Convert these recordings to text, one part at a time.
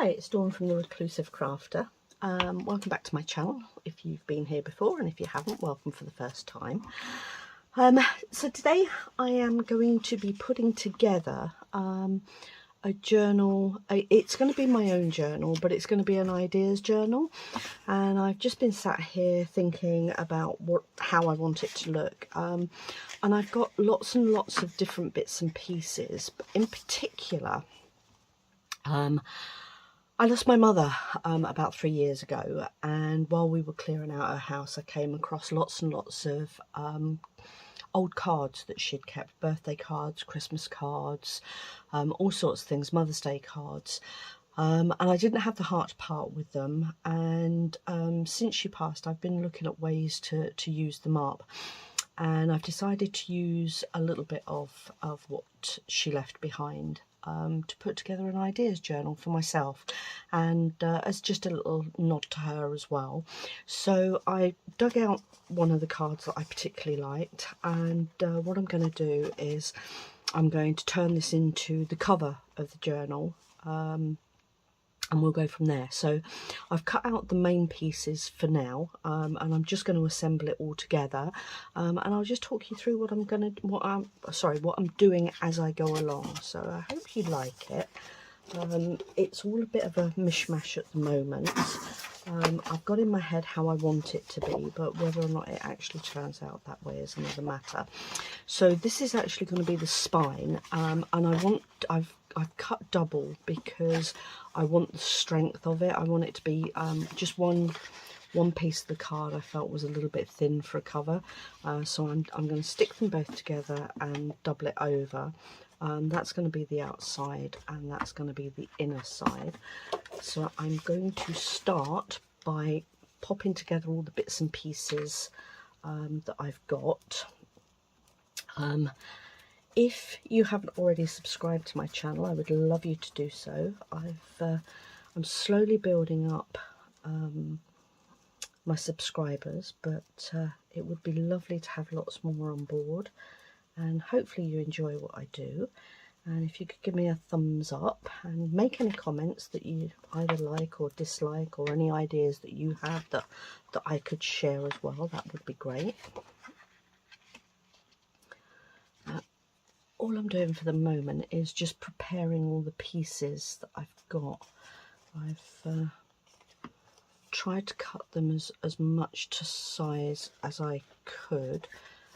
Hi, it's Dawn from The Reclusive Crafter. Welcome back to my channel if you've been here before, and if you haven't, welcome for the first time. So today I am going to be putting together a journal. It's going to be my own journal, but it's going to be an ideas journal, and I've just been sat here thinking about how I want it to look, and I've got lots and lots of different bits and pieces. But in particular, I lost my mother about 3 years ago, and while we were clearing out her house, I came across lots and lots of old cards that she'd kept, birthday cards, Christmas cards, all sorts of things, Mother's Day cards, and I didn't have the heart to part with them, and since she passed I've been looking at ways to use them up, and I've decided to use a little bit of what she left behind to put together an ideas journal for myself, and as just a little nod to her as well. So I dug out one of the cards that I particularly liked, and what I'm going to do is I'm going to turn this into the cover of the journal, and we'll go from there. So I've cut out the main pieces for now, and I'm just going to assemble it all together, and I'll just talk you through what I'm doing as I go along. So I hope you like it. It's all a bit of a mishmash at the moment. I've got in my head how I want it to be, but whether or not it actually turns out that way is another matter. So this is actually going to be the spine, and I've cut double because I want the strength of it. I want it to be just one piece of the card I felt was a little bit thin for a cover, so I'm going to stick them both together and double it over. That's going to be the outside, and that's going to be the inner side. So I'm going to start by popping together all the bits and pieces that I've got. If you haven't already subscribed to my channel, I would love you to do so. I'm slowly building up my subscribers, but it would be lovely to have lots more on board, and hopefully you enjoy what I do. And if you could give me a thumbs up and make any comments that you either like or dislike, or any ideas that you have that I could share as well, that would be great. All I'm doing for the moment is just preparing all the pieces that I've got. I've tried to cut them as much to size as I could,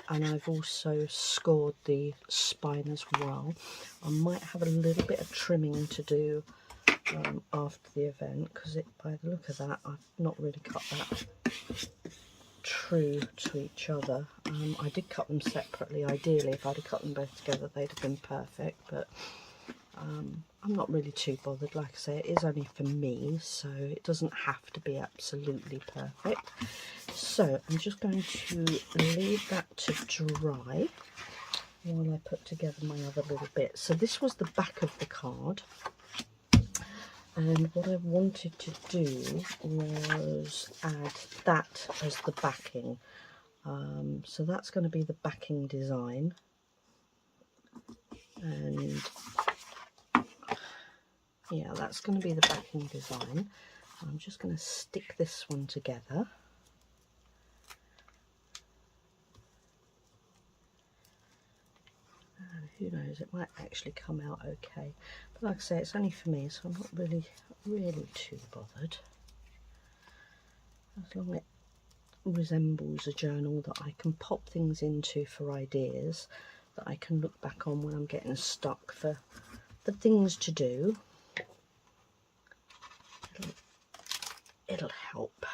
and I've also scored the spine as well. I might have a little bit of trimming to do after the event, because by the look of that, I've not really cut that true to each other. I did cut them separately. Ideally, if I'd have cut them both together, they'd have been perfect, but I'm not really too bothered. Like I say, it is only for me, so it doesn't have to be absolutely perfect. So I'm just going to leave that to dry while I put together my other little bits. So this was the back of the card, and what I wanted to do was add that as the backing. So that's going to be the backing design, and yeah, that's going to be the backing design. I'm just going to stick this one together. And who knows, it might actually come out okay. But like I say, it's only for me, so I'm not really too bothered. As long as it resembles a journal that I can pop things into for ideas that I can look back on when I'm getting stuck for things to do. It'll help.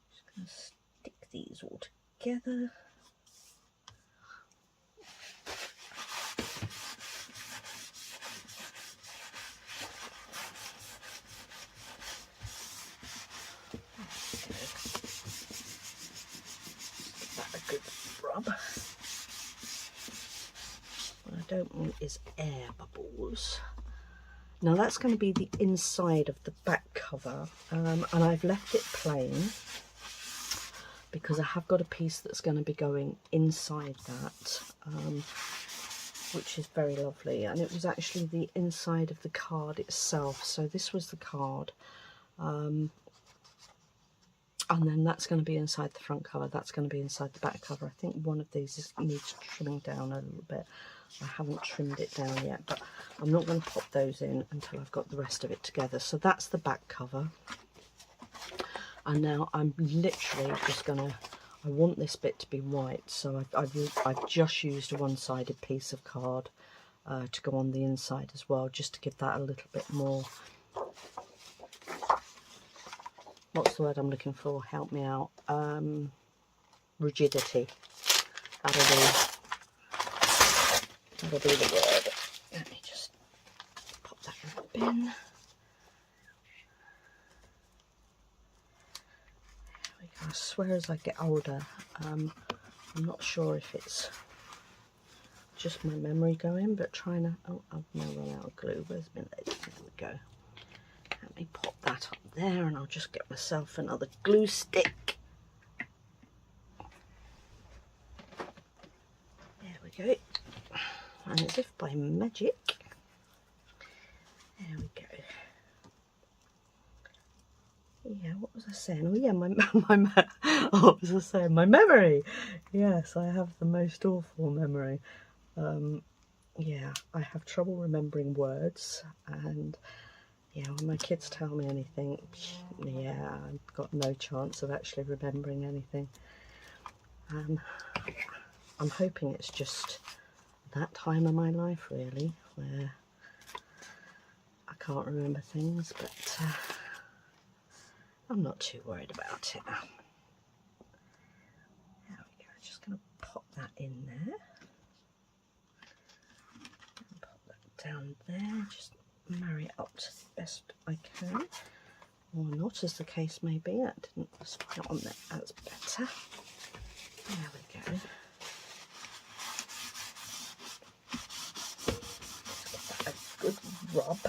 Just going to stick these all together. Give that a good rub. What I don't want is air bubbles. Now that's going to be the inside of the back cover, and I've left it plain because I have got a piece that's going to be going inside that. which is very lovely, and it was actually the inside of the card itself. So this was the card, and then that's going to be inside the front cover, that's going to be inside the back cover. I think one of these needs trimming down a little bit. I haven't trimmed it down yet, but I'm not going to pop those in until I've got the rest of it together. So that's the back cover, and now I'm literally just going to, I want this bit to be white, so I've just used a one-sided piece of card to go on the inside as well, just to give that a little bit more, what's the word I'm looking for, help me out, rigidity. That'll be the word. Let me just pop that in the bin. There we go. I swear as I get older, I'm not sure if it's just my memory going, but trying to, oh, I've now run out of glue. Where's my lid? There we go. Let me pop that up there, and I'll just get myself another glue stick. There we go. And as if by magic, there we go. Yeah, what was I saying? Oh yeah, what was I saying? My memory. Yes, I have the most awful memory. Yeah, I have trouble remembering words, and yeah, when my kids tell me anything, yeah, I've got no chance of actually remembering anything. I'm hoping it's just that time of my life, really, where I can't remember things, but I'm not too worried about it. There we go. Just going to pop that in there. And pop that down there. Just marry it up to the best I can. Or not, as the case may be. That didn't fit on there. That's better. There we go. Let's give that a good rub.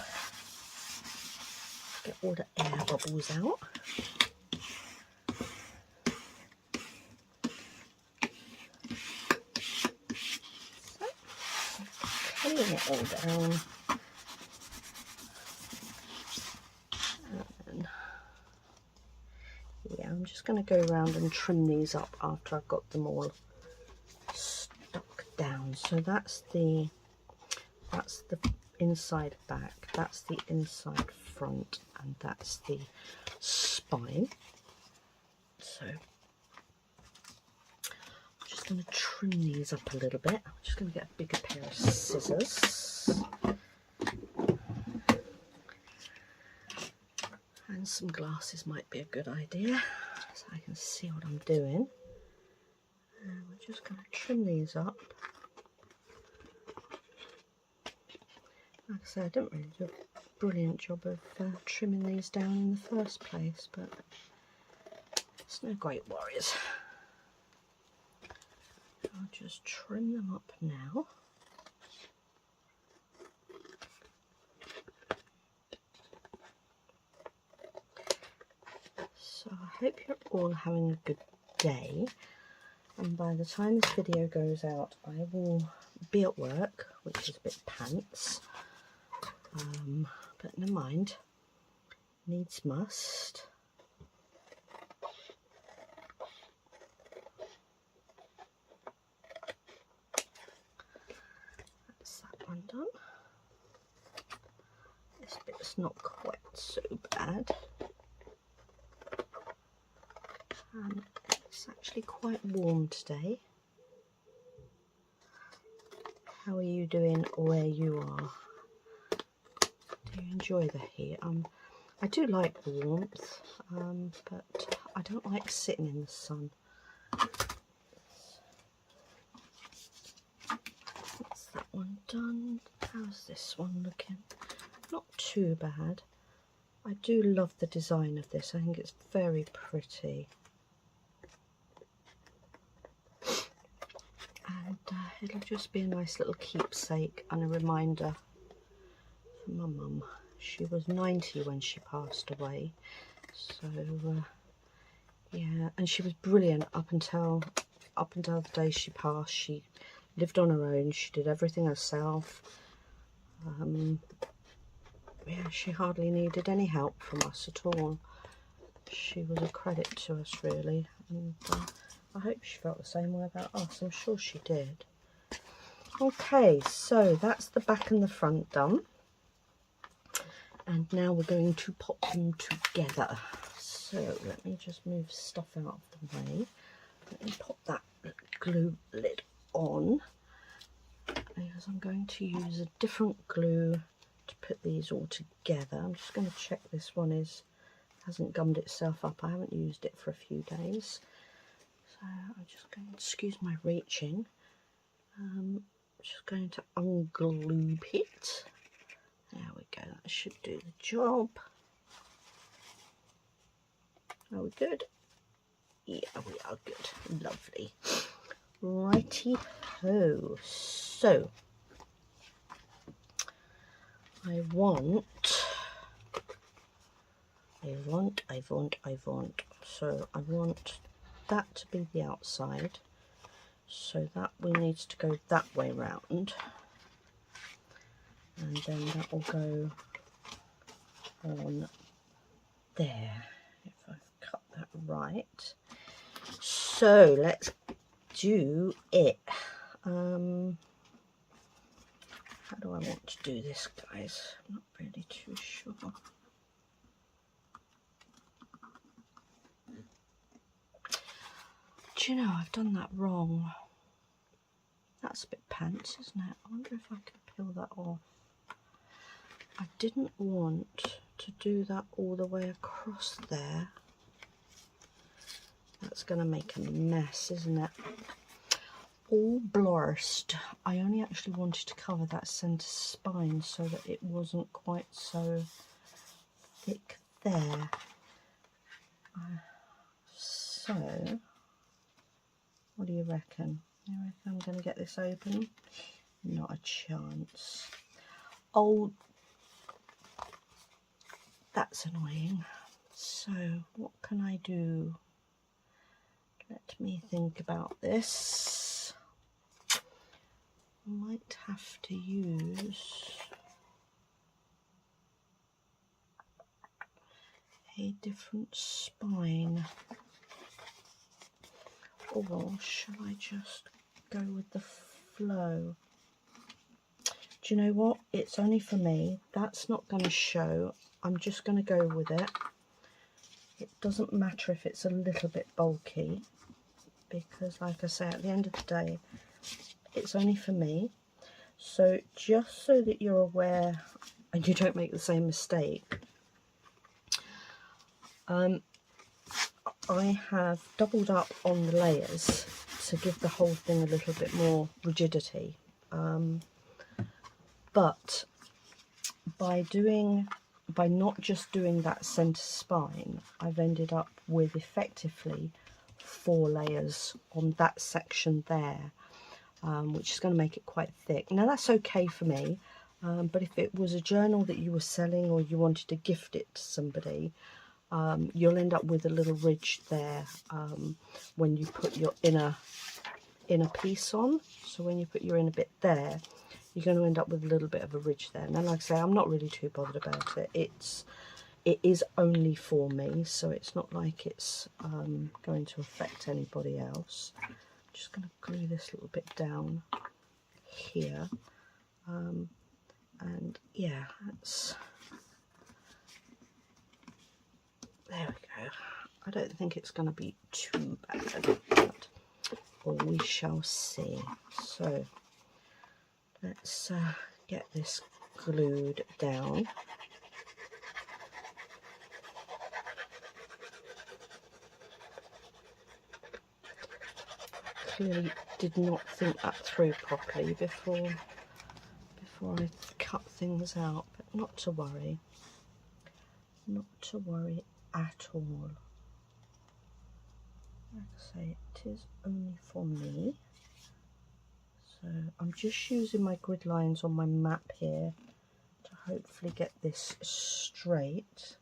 Get all the air bubbles out. Clean it all down. And yeah, I'm just going to go around and trim these up after I've got them all stuck down. So that's the inside back, that's the inside front, and that's the spine. So I'm just going to trim these up a little bit. I'm just going to get a bigger pair of scissors and some glasses might be a good idea so I can see what I'm doing. And we're just going to trim these up. Like I said, I didn't really do a brilliant job of trimming these down in the first place, but it's no great worries. I'll just trim them up now. So I hope you're all having a good day, and by the time this video goes out I will be at work, which is a bit pants. But never mind, needs must. That's that one done. This bit's not quite so bad. It's actually quite warm today. How are you doing where you are? Do you enjoy the heat? I do like the warmth, but I don't like sitting in the sun. That's that one done. How's this one looking? Not too bad. I do love the design of this. I think it's very pretty. And it'll just be a nice little keepsake and a reminder for my mum. She was 90 when she passed away, so yeah, and she was brilliant up until the day she passed. She lived on her own. She did everything herself. Yeah, she hardly needed any help from us at all. She was a credit to us, really, and I hope she felt the same way about us. I'm sure she did. Okay, so that's the back and the front done, and now we're going to pop them together. So let me just move stuff out of the way. Let me pop that glue lid on, because I'm going to use a different glue to put these all together. I'm just going to check this one hasn't gummed itself up. I haven't used it for a few days, so I'm just going to, excuse my reaching, just going to unglue it. There we go, that should do the job. Are we good? Yeah, we are good. Lovely. Righty ho. So I want. So I want that to be the outside. So that we need to go that way round. And then that will go on there, if I've cut that right. So let's do it. How do I want to do this, guys? I'm not really too sure. Do you know, I've done that wrong. That's a bit pants, isn't it? I wonder if I can peel that off. I didn't want to do that all the way across there. That's going to make a mess, isn't it? All blurst. I only actually wanted to cover that centre spine so that it wasn't quite so thick there. So, what do you reckon? You reckon I'm going to get this open? Not a chance. Oh, that's annoying. So, what can I do? Let me think about this. I might have to use a different spine. Or shall I just go with the flow? Do you know what? It's only for me. That's not going to show. I'm just going to go with it. It doesn't matter if it's a little bit bulky, because like I say, at the end of the day, it's only for me. So just so that you're aware and you don't make the same mistake, I have doubled up on the layers to give the whole thing a little bit more rigidity. But by not just doing that centre spine, I've ended up with effectively 4 layers on that section there, which is going to make it quite thick. Now that's okay for me, but if it was a journal that you were selling or you wanted to gift it to somebody, you'll end up with a little ridge there when you put your inner piece on. So when you put your inner bit there, you're going to end up with a little bit of a ridge there. Now, like I say, I'm not really too bothered about it. It is only for me, so it's not like it's going to affect anybody else. I'm just going to glue this little bit down here, and yeah, there we go. I don't think it's going to be too bad, but we shall see. So let's get this glued down. Clearly did not think that through properly before I cut things out, but not to worry. Not to worry at all. Like I say, it is only for me. So I'm just using my grid lines on my map here to hopefully get this straight.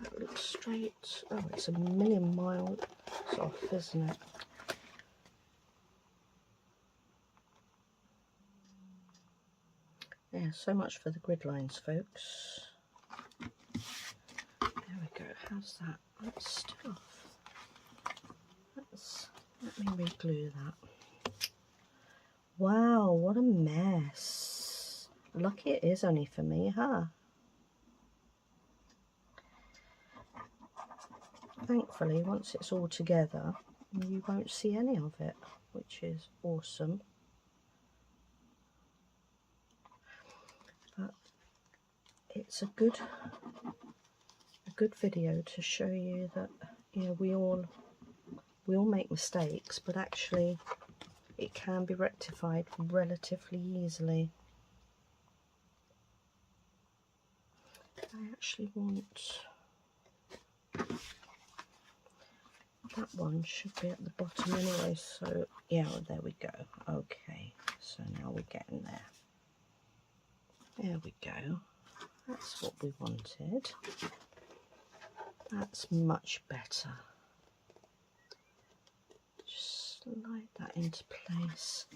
That looks straight. Oh, it's a million miles off, isn't it? Yeah, so much for the grid lines, folks. There we go. How's that? That's still off. Let me re-glue that. Wow, what a mess. Lucky it is only for me, huh? Thankfully, once it's all together, you won't see any of it, which is awesome. But it's a good video to show you that, you know, we all make mistakes, but actually it can be rectified relatively easily. I actually want that one should be at the bottom anyway, so yeah, well, there we go. Okay, so now we're getting there. There we go. That's what we wanted. That's much better. Just slide that into place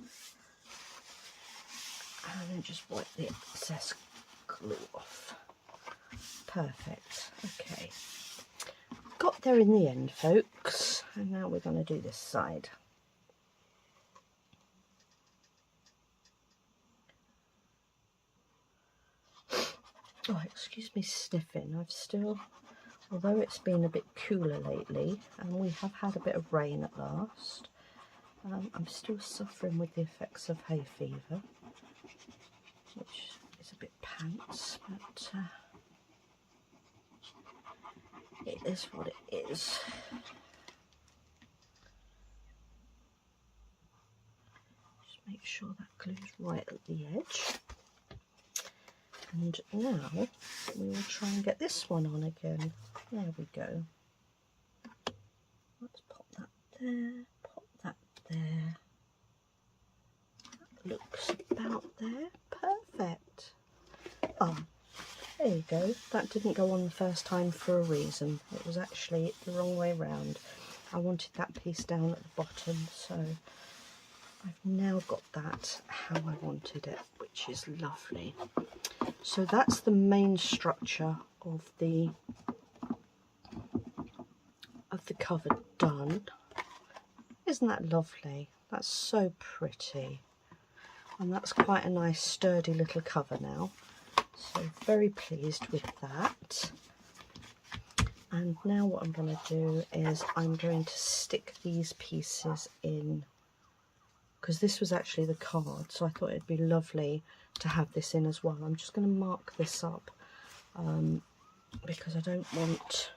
and then just wipe the excess glue off. Perfect. Okay. Got there in the end, folks, and now we're going to do this side. Oh, excuse me sniffing. I've still, although it's been a bit cooler lately and we have had a bit of rain at last, I'm still suffering with the effects of hay fever, which is a bit pants, but it is what it is. Just make sure that glue's right at the edge. And now we will try and get this one on again. There we go. Let's pop that there, pop that there. That looks about there. Perfect. Oh, there you go. That didn't go on the first time for a reason. It was actually the wrong way round. I wanted that piece down at the bottom, so I've now got that how I wanted it, which is lovely. So that's the main structure of the cover done. Isn't that lovely? That's so pretty. And that's quite a nice sturdy little cover now. So very pleased with that. And now what I'm going to do is I'm going to stick these pieces in, because this was actually the card, so I thought it'd be lovely to have this in as well. I'm just going to mark this up because I don't want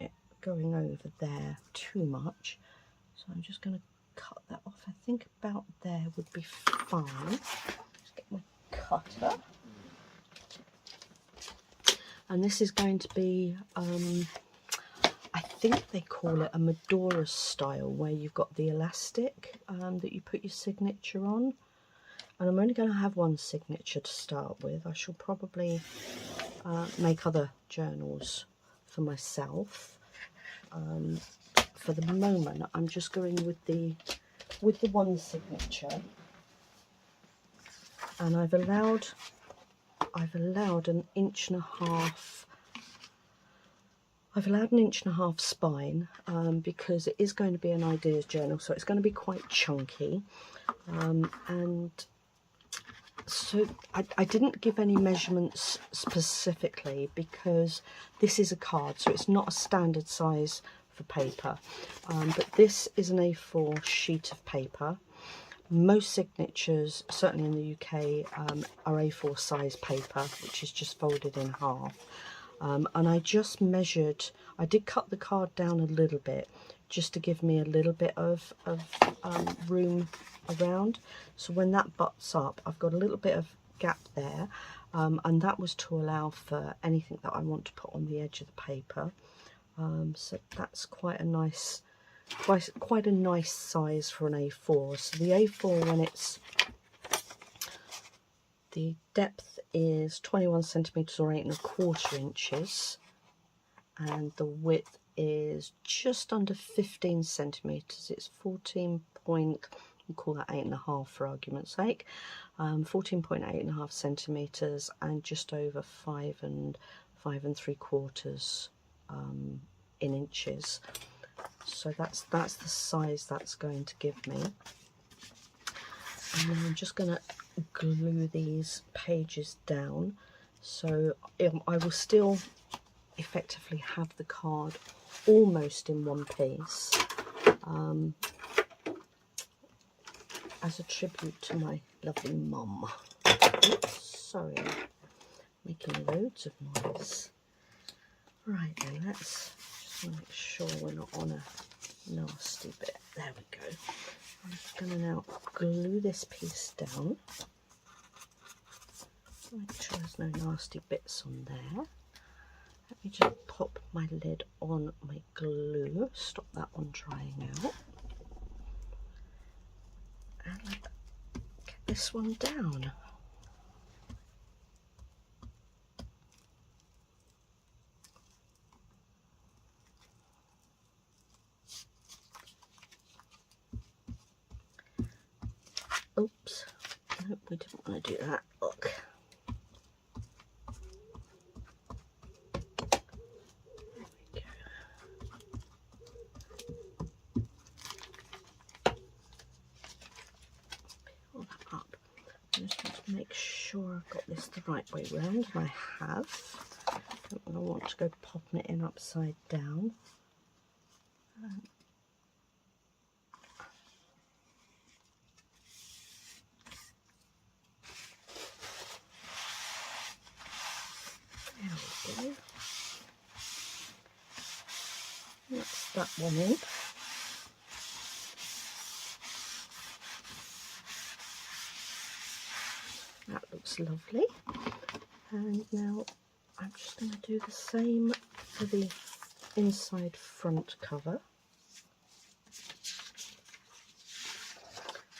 it going over there too much. So I'm just going to cut that off. I think about there would be fine. Just get my cutter. And this is going to be, I think they call it a Medora style, where you've got the elastic that you put your signature on. And I'm only going to have one signature to start with. I shall probably make other journals for myself. For the moment, I'm just going with the one signature, and I've allowed an inch and a half. I've allowed an inch and a half spine because it is going to be an ideas journal, so it's going to be quite chunky. And so I didn't give any measurements specifically because this is a card, so it's not a standard size for paper. But this is an A4 sheet of paper. Most signatures, certainly in the UK, are A4 size paper, which is just folded in half. And I just measured, I did cut the card down a little bit just to give me a little bit of room around. So when that butts up, I've got a little bit of gap there, and that was to allow for anything that I want to put on the edge of the paper. So that's quite a nice size for an A4. So the A4, when it's, the depth is 21 centimetres or 8¼ inches, and the width is just under 15 centimetres. It's 14 point, we'll call that 8½ for argument's sake, 14.8½ centimetres, and just over 5¾ in inches. So that's the size that's going to give me. And then I'm just going to glue these pages down, so I will still effectively have the card almost in one piece, as a tribute to my lovely mum. Oops, sorry, making loads of noise. Right then, let's just make sure we're not on a nasty bit. There we go. I'm just going to now glue this piece down. Make sure there's no nasty bits on there. Let me just pop my lid on my glue, stop that one drying out. And get this one down. Oops, nope, we didn't want to do that. Look. There we go. Pull that up. I just want to make sure I've got this the right way round, and I have. I don't want to go popping it in upside down. There we go. That's that one in. That looks lovely. And now I'm just going to do the same for the inside front cover.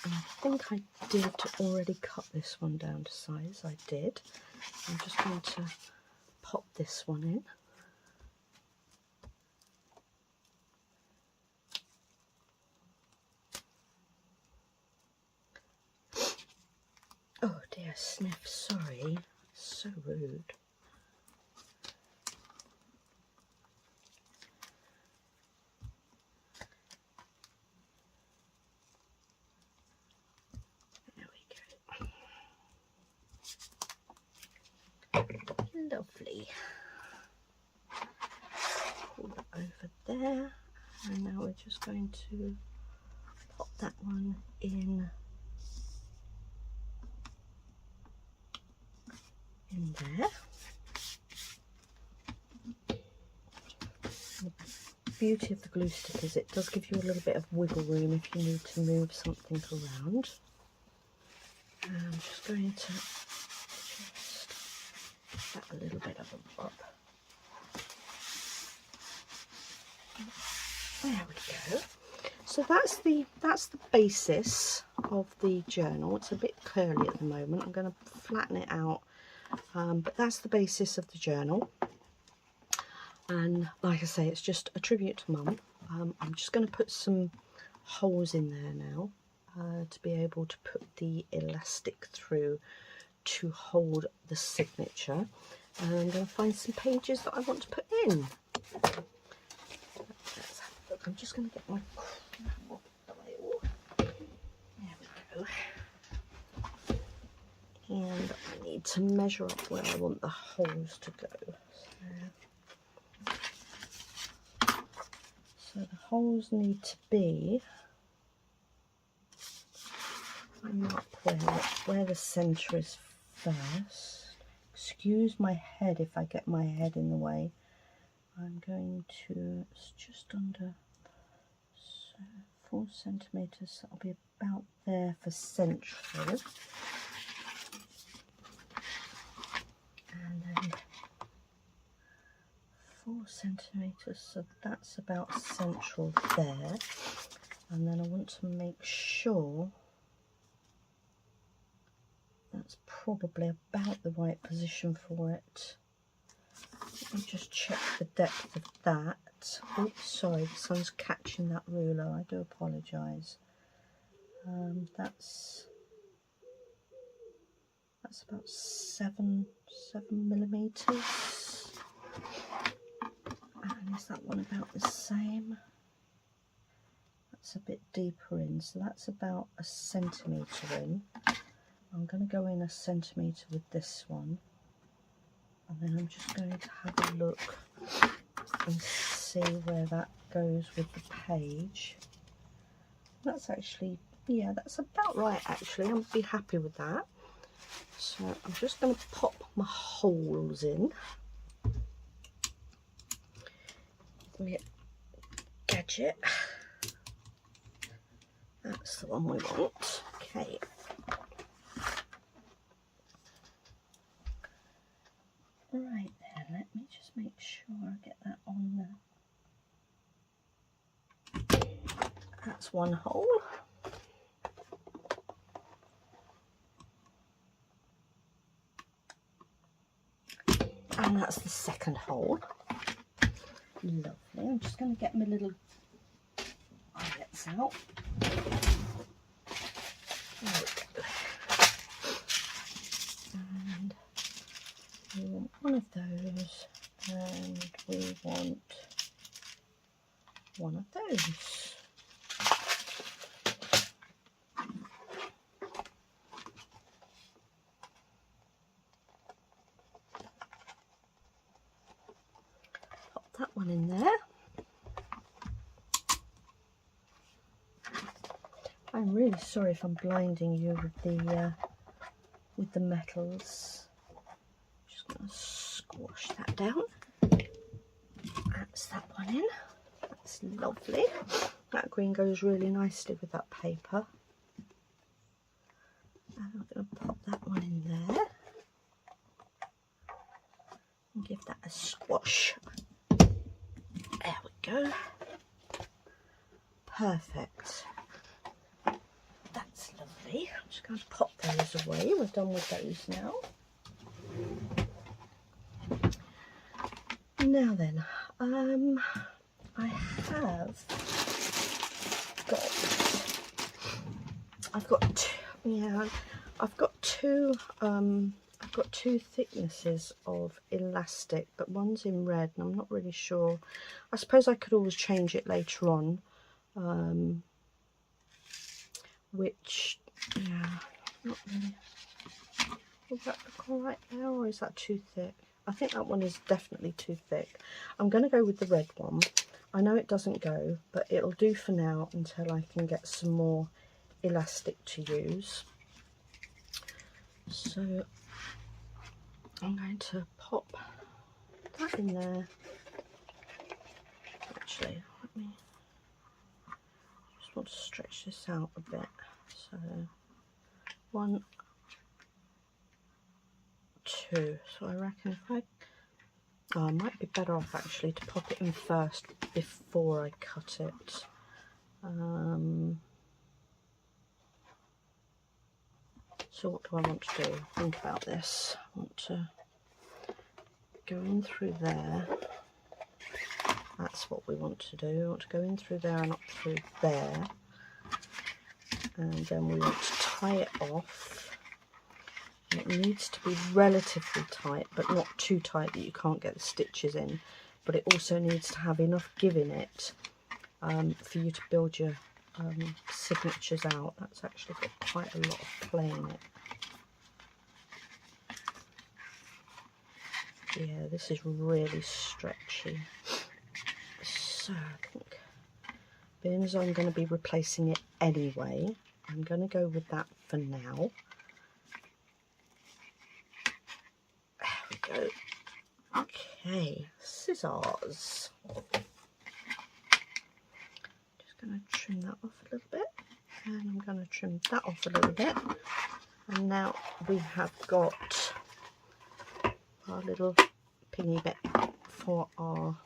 And I think I did already cut this one down to size. I did. I'm just going to pop this one in. Oh dear, sniff, sorry. So rude. There we go. Lovely. Pull that over there, and now we're just going to pop that one in there. And the beauty of the glue stick is it does give you a little bit of wiggle room if you need to move something around. And I'm just going to just give that a little bit of a rub. There we go. So that's the basis of the journal. It's a bit curly at the moment. I'm going to flatten it out, but that's the basis of the journal. And like I say, it's just a tribute to Mum. I'm just going to put some holes in there now to be able to put the elastic through to hold the signature. And I'm going to find some pages that I want to put in. Let's have a look. I'm just going to get my crumble file. There we go. And I need to measure up where I want the holes to go. So the holes need to be up where the centre is first. Excuse my head if I get my head in the way. I'm going to, it's just under 4 centimetres, that'll be about there for central. And then 4 centimetres, so that's about central there. And then I want to make sure that's probably about the right position for it. Let me just check the depth of that. Oops, sorry, the sun's catching that ruler. I do apologise. That's about 7 millimeters. And is that one about the same? That's a bit deeper in, so that's about 1 centimetre in. I'm going to go in 1 centimetre with this one, and then I'm just going to have a look and see where that goes with the page. That's actually, yeah, that's about right actually. I'll be happy with that. So I'm just going to pop my holes in. My gadget. That's the one we want. Okay. Right then, let me just make sure I get that on there. That's one hole. And that's the second hole. Lovely. I'm just going to get my little eyelets out. There we go. And we want one of those, and we want one of those. Pop that one in there. I'm really sorry if I'm blinding you with the metals. Just going to squash that down. That's that one in. That's lovely. That green goes really nicely with that paper. And I'm going to pop that one in there and give that a squash. There we go. Perfect. That's lovely. I'm just going to pop those away. We're done with those now. Now then, I have got, I've got two thicknesses of elastic, but one's in red and I'm not really sure. I suppose I could always change it later on. Which, yeah, not really. Will that look alright there, or is that too thick? I think that one is definitely too thick. I'm going to go with the red one. I know it doesn't go, but it'll do for now until I can get some more elastic to use. So I'm going to pop that in there. Actually, let me just want to stretch this out a bit. So 1, 2. So I reckon if I might be better off actually to pop it in first before I cut it. So what do I want to do? Think about this. I want to go in through there. That's what we want to do. We want to go in through there and up through there. And then we want to tie it off. It needs to be relatively tight, but not too tight that you can't get the stitches in. But it also needs to have enough give in it for you to build your signatures out. That's actually got quite a lot of play in it. Yeah, this is really stretchy. So I think, being as I'm going to be replacing it anyway, I'm going to go with that for now. There we go. Okay, scissors. Just going to trim that off a little bit, and I'm going to trim that off a little bit. And now we have got our little pingy bit for our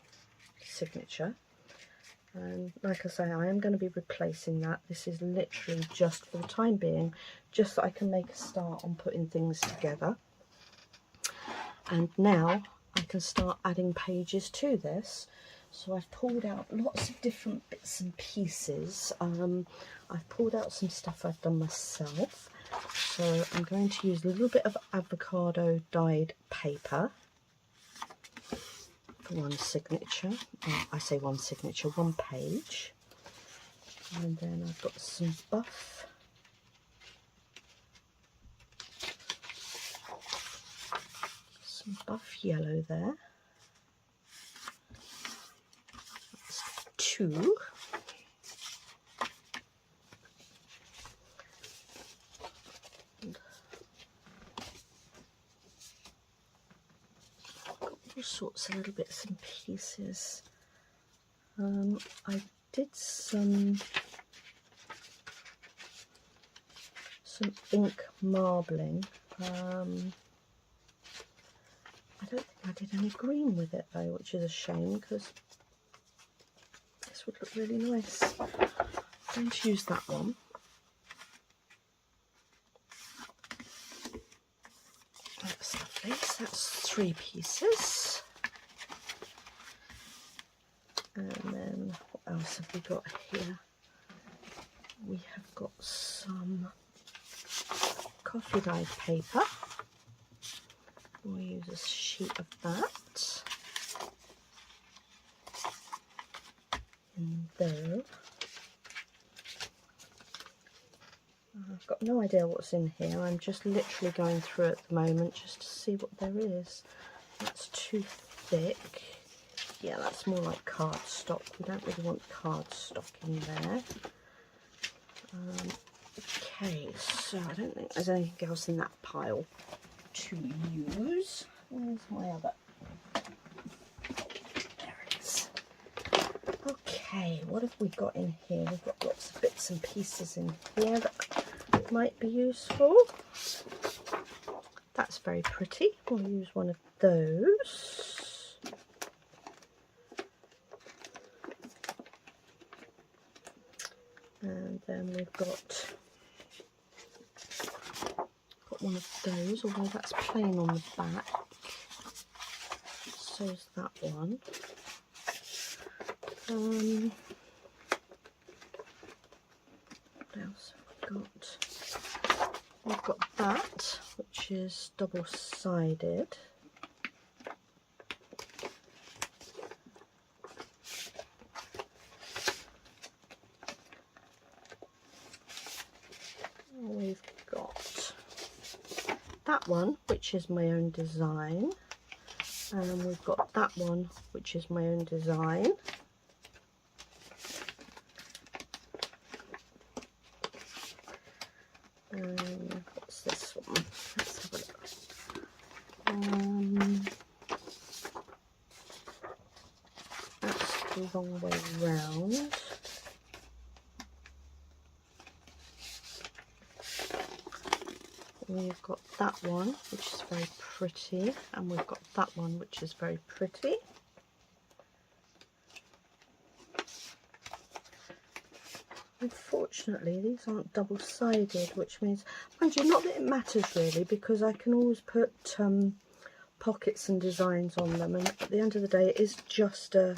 signature. And like I say, I am going to be replacing that. This is literally just for the time being, just so I can make a start on putting things together. And now I can start adding pages to this. So I've pulled out lots of different bits and pieces. I've pulled out some stuff I've done myself. So I'm going to use a little bit of avocado dyed paper for one signature. I say one signature, one page. And then I've got some buff. Some buff yellow there. That's 2. All sorts of little bits and pieces. I did some ink marbling. I don't think I did any green with it though, which is a shame because this would look really nice. I'm going to use that one. That's lovely. So that's 3 pieces. And then what else have we got here? We have got some coffee dyed paper. We'll use a sheet of that. And there. I've got no idea what's in here. I'm just literally going through it at the moment just to see what there is. That's too thick. Yeah, that's more like cardstock. We don't really want cardstock in there. Okay, so I don't think there's anything else in that pile to use. Where's my other? There it is. Okay, what have we got in here? We've got lots of bits and pieces in here that might be useful. That's very pretty. We'll use one of those. And then we've got one of those, although that's plain on the back. So is that one. What else have we got? We've got that, which is double-sided. We've got that one, which is my own design, and we've got that one, which is my own design. What's this one? Let's have a look. That's the wrong way round. We've got that one, which is very pretty, and we've got that one, which is very pretty. Unfortunately, these aren't double-sided, which means, mind you, not that it matters really, because I can always put pockets and designs on them, and at the end of the day, it is just an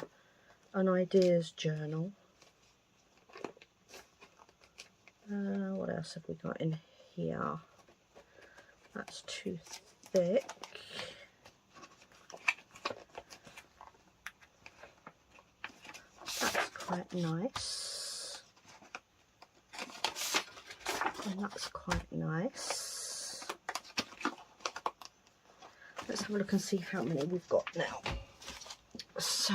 ideas journal. What else have we got in here? That's too thick. That's quite nice. And that's quite nice. Let's have a look and see how many we've got now. So,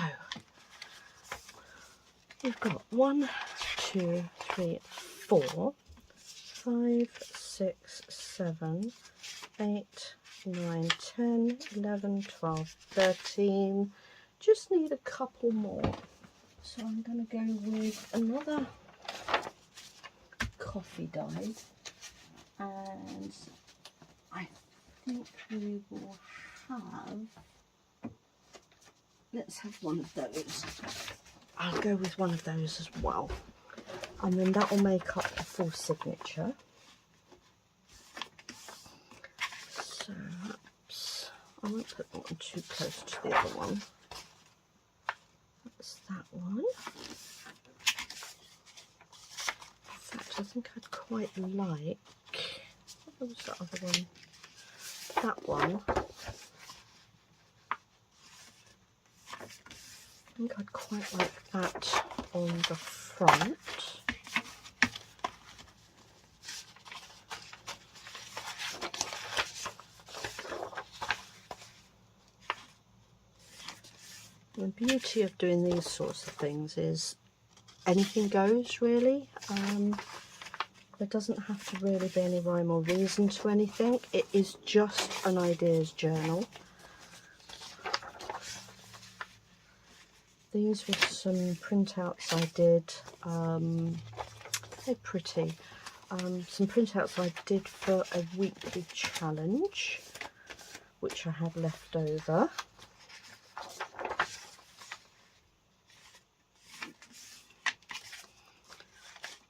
we've got 1, 2, 3, 4, 5, 6, 7, 8, 9, 10, 11, 12, 13. Just need a couple more. So I'm going to go with another coffee dye, and I think we will have, let's have one of those. I'll go with one of those as well, and then that will make up the full signature. So perhaps I won't put that one too close to the other one. That's that one. In fact, I think I'd quite like, what was that other one? That one. I think I'd quite like that on the front. The beauty of doing these sorts of things is anything goes, really. There doesn't have to really be any rhyme or reason to anything. It is just an ideas journal. These were some printouts I did. They're pretty. Some printouts I did for a weekly challenge, which I had left over.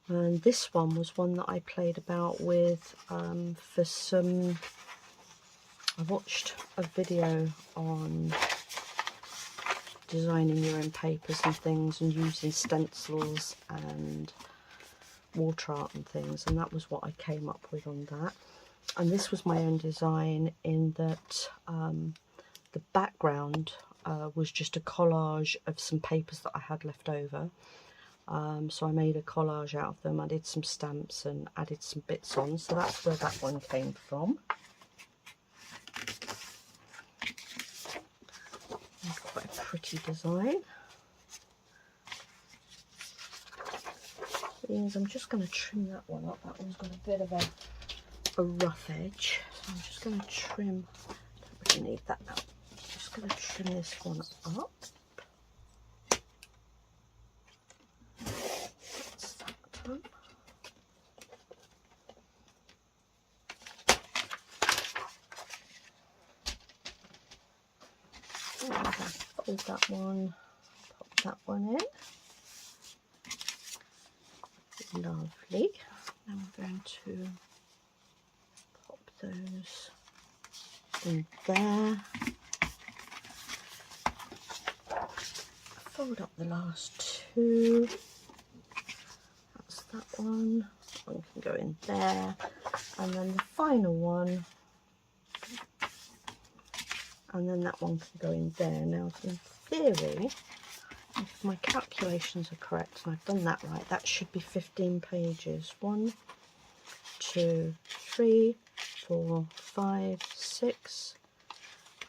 And this one was one that I played about with for some. I watched a video on designing your own papers and things and using stencils and water art and things, and that was what I came up with on that. And this was my own design in that the background was just a collage of some papers that I had left over. So I made a collage out of them. I did some stamps and added some bits on, so that's where that one came from. Quite a pretty design. I'm just going to trim that one up. That one's got a bit of a rough edge, so I'm just going to trim. Don't really need that now. I'm just going to trim this one up. That's that one. Fold that one, pop that one in. Lovely. Now we're going to pop those in there. Fold up the last two. That's that one. That one can go in there. And then the final one. And then that one can go in there. Now, in theory, if my calculations are correct, and I've done that right, that should be 15 pages. 1, 2, 3, 4, 5, 6,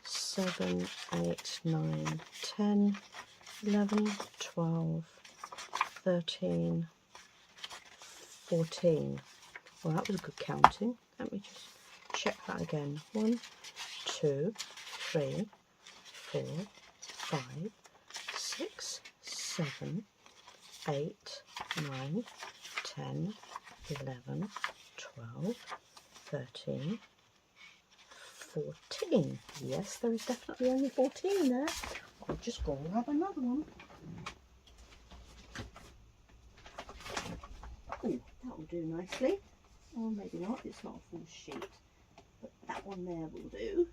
7, 8, 9, 10, 11, 12, 13, 14. Well, that was good counting. Let me just check that again. 1, 2, 3, 4, 5, 6, 7, 8, 9, 10, 11, 12, 13, 14. Yes, there is definitely only 14 there. I'll just go and grab another one. Ooh, that will do nicely. Or maybe not, it's not a full sheet. But that one there will do.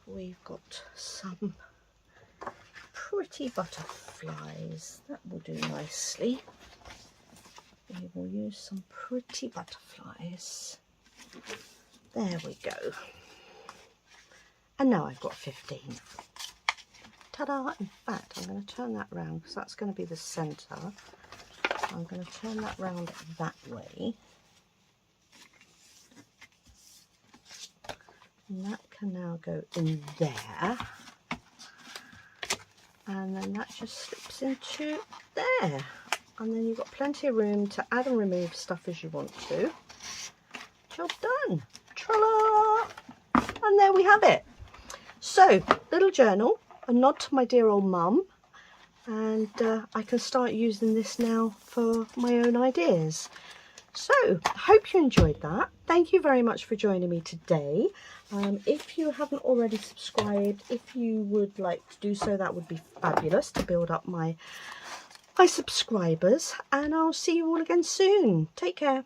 We've got some pretty butterflies. That will do nicely. We will use some pretty butterflies. There we go. And now I've got 15. Ta-da! In fact, I'm going to turn that round because that's going to be the centre. I'm going to turn that round that way. And that can now go in there. And then that just slips into there. And then you've got plenty of room to add and remove stuff as you want to. Job done. Tra-la! And there we have it. So, little journal, a nod to my dear old mum. And I can start using this now for my own ideas. So I hope you enjoyed that. Thank you very much for joining me today. If you haven't already subscribed, if you would like to do so, that would be fabulous to build up my subscribers, and I'll see you all again soon. Take care.